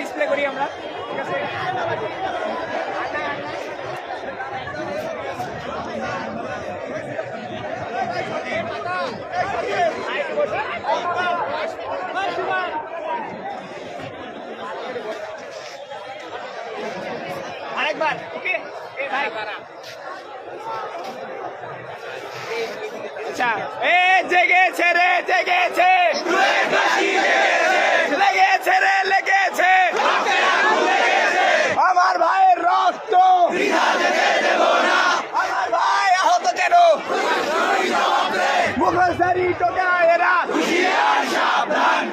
Display করি আমরা, ঠিক আছে। আরেকবার, ওকে। এ ভাই আচ্ছা, এ জেগেছে রে, জেগেছে, লেগেছে রে, লেগেছে, আমার ভাইয়ের রক্ত আমার ভাই আহত কেন, মুখোশধারী টোকা এরা সাবধান।